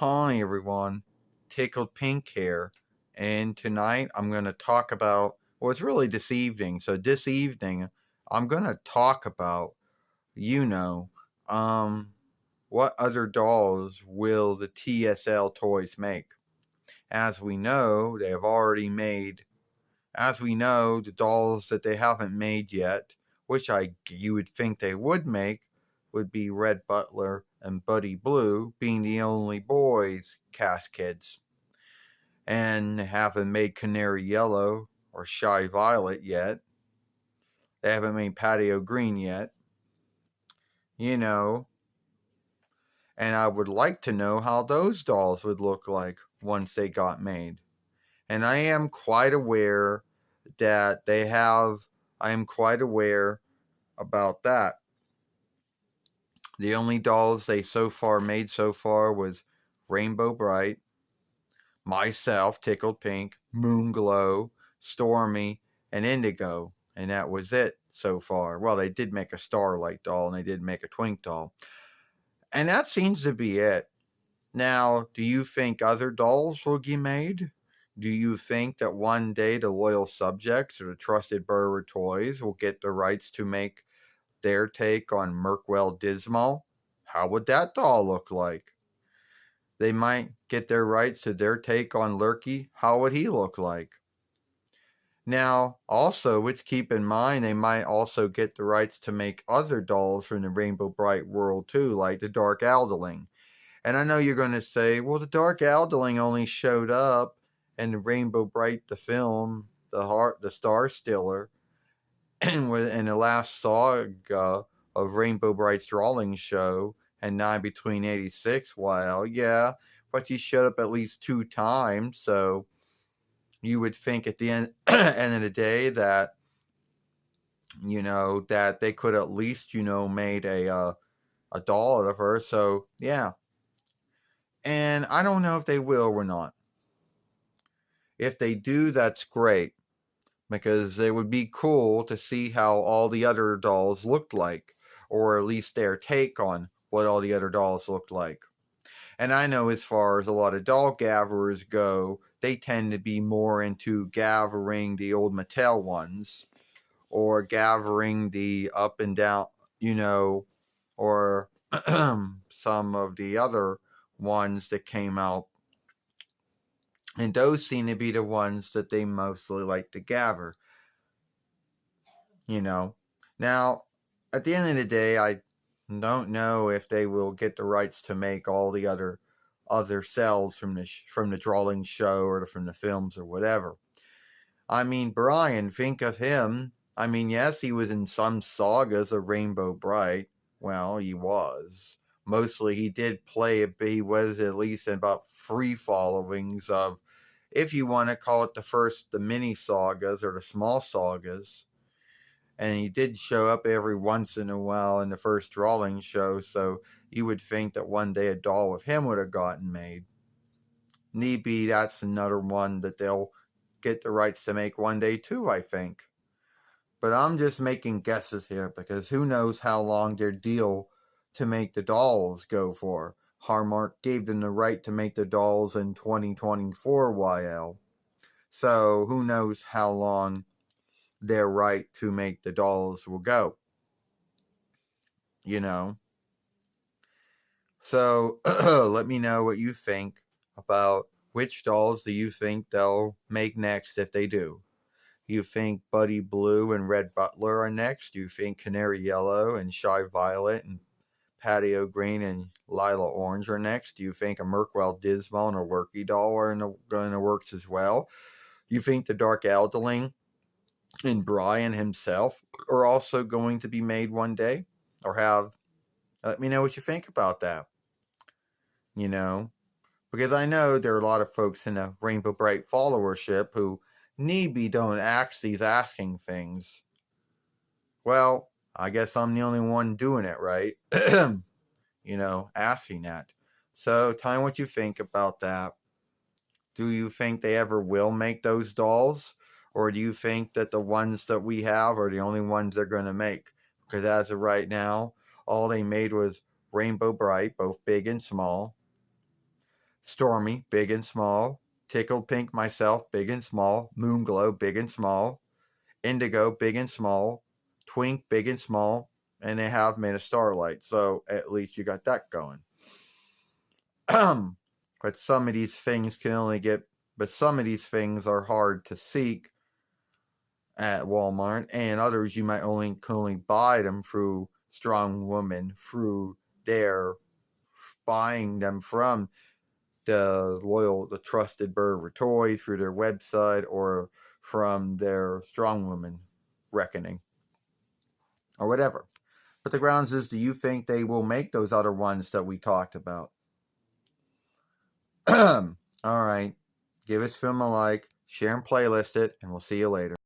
Hi everyone, Tickled Pink here, and tonight I'm going to talk about, well, it's really this evening. So this evening I'm going to talk about, you know, um, what other dolls will the TSL toys make? As we know, they have already made, as we know, the dolls that they haven't made yet, which you would think they would make, would be Red Butler and Buddy Blue, being the only boys cast kids, and haven't made Canary Yellow or Shy Violet yet. They haven't made Patio Green yet, you know, and I would like to know how those dolls would look like once they got made. And that they have, I am quite aware about that. The only dolls they made so far was Rainbow Bright, myself, Tickled Pink, Moonglow, Stormy, and Indigo. And that was it so far. Well, they did make a Starlight doll and they did make a Twink doll. And that seems to be it. Now, do you think other dolls will be made? Do you think that one day the loyal subjects or the trusted Burrower Toys will get the rights to make their take on Merkwell Dismal? How would that doll look like? They might get their rights to their take on Lurky. How would he look like? Now, also, let's keep in mind they might also get the rights to make other dolls from the Rainbow Bright world too, like the Dark Aldeling. And I know you're going to say, well, the Dark Aldeling only showed up in the Rainbow Bright, the film, the Star Stiller, and in the last saga of Rainbow Bright's drawing show, and 9 between 86. Well, yeah, but he showed up at least 2 times, so you would think at the end of the day that that they could at least made a doll of her. So yeah, and I don't know if they will or not. If they do, that's great, because it would be cool to see how all the other dolls looked like, or at least their take on what all the other dolls looked like. And I know as far as a lot of doll gatherers go, they tend to be more into gathering the old Mattel ones, or gathering the up and down, or some of the other ones that came out. And those seem to be the ones that they mostly like to gather. you know. Now, at the end of the day, I don't know if they will get the rights to make all the other cells from the drawing show or from the films or whatever. I mean, Brian, think of him. I mean, yes, he was in some sagas of Rainbow Bright. Well, he was. Mostly, he did play it, but he was at least in about 3 followings of, if you want to call it the mini sagas or the small sagas. And he did show up every once in a while in the first drawing show, so you would think that one day a doll with him would have gotten made. Need be, that's another one that they'll get the rights to make one day too, I think. But I'm just making guesses here, because who knows how long their deal to make the dolls go for. Hallmark gave them the right to make the dolls in 2024 YL. So who knows how long their right to make the dolls will go. you know. So let me know what you think about which dolls do you think they'll make next if they do. You think Buddy Blue and Red Butler are next? You think Canary Yellow and Shy Violet and Patio Green and Lila Orange are next? Do you think a Merkwell Dismal and a Lurky doll are in the works as well? You think the Dark Aldeling and Brian himself are also going to be made one day? Or have? Let me know what you think about that. You know, because I know there are a lot of folks in the Rainbow Bright followership who don't ask these asking things. Well, I guess I'm the only one doing it, right? Asking that. So tell me what you think about that. Do you think they ever will make those dolls? Or do you think that the ones that we have are the only ones they're going to make? Because as of right now, all they made was Rainbow Bright, both big and small. Stormy, big and small. Tickled Pink myself, big and small. Moonglow, big and small. Indigo, big and small. Twink, big and small. And they have made a Starlight, so at least you got that going. But some of these things are hard to seek at Walmart, and others you might can only buy them through Strong Woman, through their buying them from the trusted Burger Toy, through their website, or from their Strong Woman reckoning, or whatever. But the grounds is, do you think they will make those other ones that we talked about? All right. Give this film a like, share and playlist it, and we'll see you later.